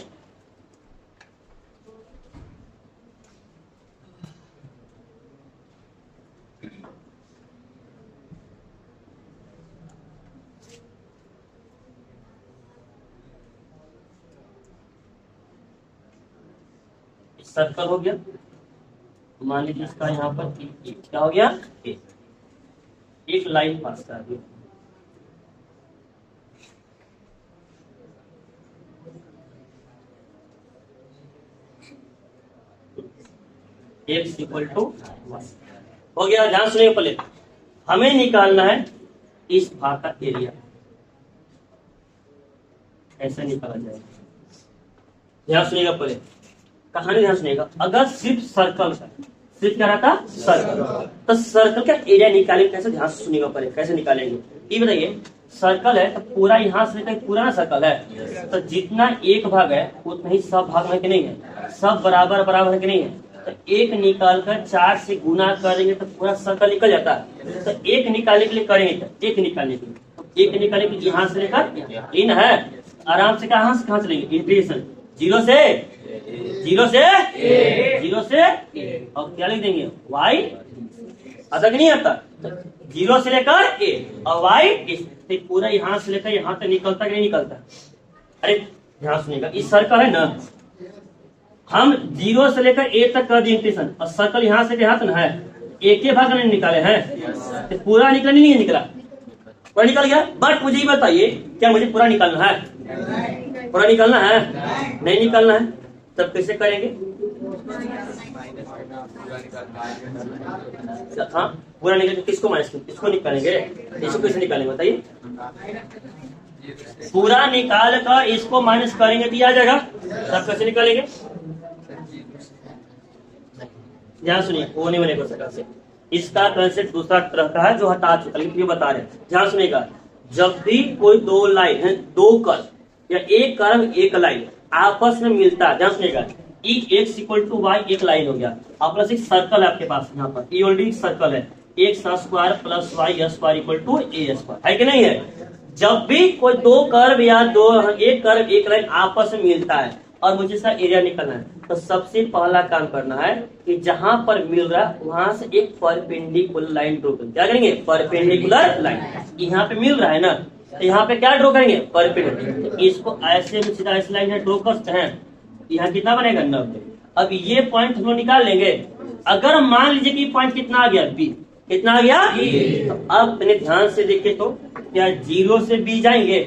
सर्कल हो गया, मान लीजिए इसका यहाँ पर क्या हो गया, एक लाइन पास कर दी, x इक्वल टू हो गया। ध्यान सुनिए पहले, हमें निकालना है इस भाग का एरिया, ऐसे निकाला जाएगा। ध्यान सुनिएगा पहले, कहानी ध्यान सुनिएगा। अगर सिर्फ सर्कल का, सिर्फ क्या रहता, सर्कल, तो सर्कल का एरिया निकालेंगे कैसे, ध्यान से सुनिएगा पहले कैसे निकालेंगे। ये बताइए, सर्कल है तो पूरा यहाँ से लेकर पूरा ना सर्कल है, तो जितना एक भाग है उतना ही सब भाग में कि नहीं है, सब बराबर बराबर है कि नहीं है। तो एक निकाल कर 4 से गुना करेंगे तो पूरा सर्कल निकल जाता है। तो एक निकालने के लिए करेंगे, तो एक निकालने के लिए, तो एक निकालने के लिए यहाँ से लेकर इन है, आराम से कहाँ से चलेंगे, इंटीग्रेशन जीरो से और क्या लिख देंगे, y आता कि नहीं आता, जीरो से लेकर a और y पूरा यहाँ से लेकर यहाँ तक निकलता कि नहीं निकलता। अरे ध्यान सुनिएगा, इस सर्कल है ना, हम जीरो से लेकर a तक कर दिए इंटीग्रेशन, और सर्कल यहाँ से यहाँ तक है, एक के भाग नहीं निकाले हैं, तो पूरा निकला नहीं निकला, पूरा निकल गया। बट मुझे ये बताइए, क्या मुझे पूरा निकालना है, पूरा निकालना है, नहीं निकालना है, तब कैसे करेंगे, हाँ पूरा निकाल, किसको माइनस, किसको निकालेंगे, इसको कैसे निकालेंगे बताइए, पूरा निकाल कर इसको माइनस करेंगे तो आ जाएगा, तब कैसे निकालेंगे, ध्यान सुनिए, वो नहीं बनेगा सका से। इसका कंसेप्ट दूसरा तरह का है जो हटा चुका, लेकिन ये बता रहे, ध्यान सुनिएगा। जब भी कोई दो लाइन है, दो कर्व या एक कर्व एक लाइन आपस में मिलता है, ध्यान सुनिएगा, x इक्वल टू y एक लाइन हो गया, और प्लस एक सर्कल है आपके पास, यहाँ पर ये ऑलरेडी सर्कल है, x square plus y square equal to a square है कि नहीं है। जब भी कोई दो कर्व या एक कर्व एक लाइन आपस में मिलता है और मुझे इसका एरिया निकालना है, तो सबसे पहला काम करना है कि जहां पर मिल रहा है वहां से एक परपेंडिकुलर लाइन ड्रॉ करेंगे। क्या करेंगे, परपेंडिकुलर लाइन, यहाँ पे मिल रहा है ना, तो यहाँ पे क्या ड्रॉ करेंगे, परपेंडिकुलर। तो इसको ऐसे में सीधा इस लाइन ड्रॉ करते हैं, यहाँ कितना बनेगा 90। अब ये पॉइंट हम लोग निकाल लेंगे। अगर मान लीजिए कि पॉइंट कितना आ गया, बी, कितना आ गया, तो अब अपने ध्यान से देखे तो क्या 0 से बी जाएंगे,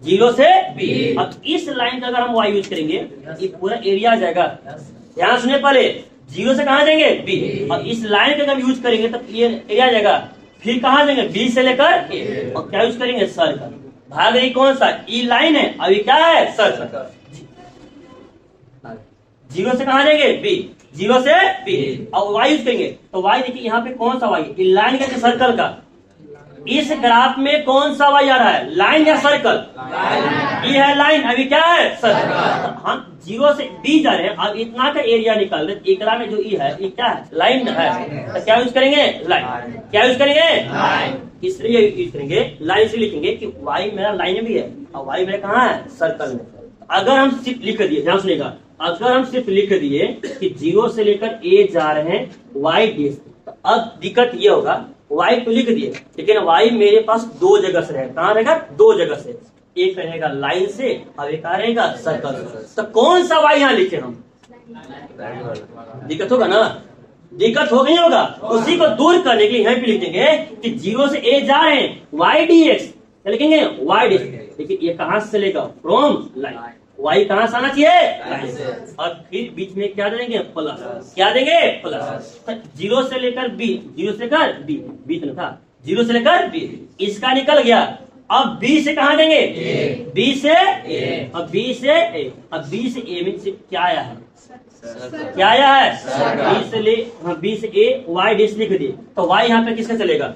0 से बी। अब इस लाइन का अगर हम वाई यूज करेंगे ये पूरा एरिया आ जाएगा। ध्यान सुने, पहले 0 से कहा जाएंगे बी, और इस लाइन का अगर यूज करेंगे तब ये एरिया आ जाएगा। फिर कहा जाएंगे बी से लेकर ए, और क्या यूज करेंगे, सर्कल। भाग रही कौन सा, ई लाइन है, अभी क्या है, सर्कल। 0 से कहा जाएंगे बी, 0 से बी, और वाई यूज करेंगे तो वाई देखिए यहाँ पे कौन सा वाई, लाइन का सर्कल का। इस ग्राफ में कौन सा वाई आ रहा है, लाइन या सर्कल, ये है लाइन, अभी क्या है, सर्कल। हम 0 से बी जा रहे हैं, अब इतना का एरिया निकाल रहे, एकरा में जो ई है ये क्या है, लाइन है। तो क्या यूज करेंगे, लाइन। क्या यूज करेंगे, लाइन। इसलिए यूज करेंगे लाइन से, लिखेंगे कि वाई मेरा लाइन में भी है और वाई मेरा कहाँ है, सर्कल में। अगर हम सिर्फ लिख दिए, ध्यान सुनिएगा, अगर हम सिर्फ लिख दिए कि 0 से लेकर ए जा रहे हैं वाई डेश, तो अब दिक्कत ये होगा, वाई को लिख दिए लेकिन वाई मेरे पास 2 जगह से रहेगा। कहाँ रहेगा, 2 जगह से, एक रहेगा लाइन से और एक रहेगा सर्कल से। तो कौन सा वाई यहाँ लिखे हम, दिक्कत होगा ना, दिक्कत हो गई होगा। उसी को दूर करने के लिए यहाँ पे लिखेंगे कि 0 से ए जा रहे हैं वाई डी एक्स, क्या लिखेंगे, वाई डी एक्स। लेकिन ये कहाँ से लेगा, फ्रॉम लाइन। वाई कहाँ से आना चाहिए, लाइन से। और फिर बीच में क्या देंगे, प्लस। क्या देंगे, प्लस। 0 से लेकर बी, 0 से लेकर बी, बी तो था, 0 से लेकर बी, इसका निकल गया। अब बी से कहा देंगे, बी से ए, अब बी से ए, अब बी से ए में से क्या आया है, क्या आया है, बी से ले, हाँ बी से ए वाई डिस लिख दिए, तो वाई यहाँ पे किसका चलेगा,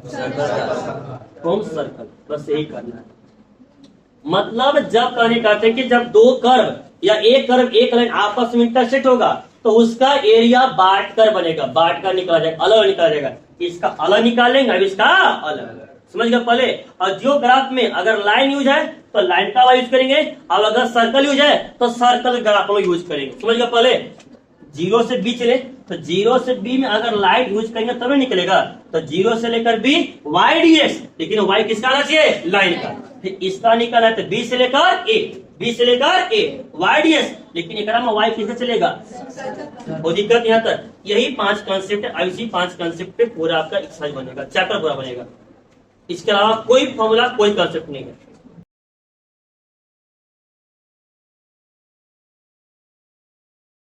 फ्रॉम सर्कल। बस यही करना है। मतलब जब कहने कहते हैं कि जब 2 कर्व या एक कर्व एक लाइन आपस में इंटरसेक्ट होगा तो उसका एरिया बांट कर बनेगा, बांट कर निकाला जाएगा, अलग निकाला जाएगा। इसका अलग निकालेंगे, अब इसका अलग, समझ गए पहले। और जो ग्राफ में अगर लाइन यूज है तो लाइन का वाई यूज करेंगे, और अगर सर्कल यूज है तो सर्कल ग्राफ में यूज करेंगे, समझ गए पहले। 0 से बी चले तो 0 से बी में अगर लाइन यूज करेंगे तभी निकलेगा। तो 0 से लेकर बी वाई डी एक्स, लेकिन वाई किसका आना चाहिए, लाइन का। फिर इसका निकाला है तो बी से लेकर ए, बी से लेकर ए वाई डी एक्स, लेकिन एक में वाई किसका चलेगा, वो दिक्कत यहाँ तक। यही 5 कंसेप्ट है, इसी 5 कंसेप्ट पे पूरा आपका एक्सरसाइज बनेगा, चैप्टर पूरा बनेगा। इसके अलावा कोई फॉर्मूला, कोई कंसेप्ट नहीं है।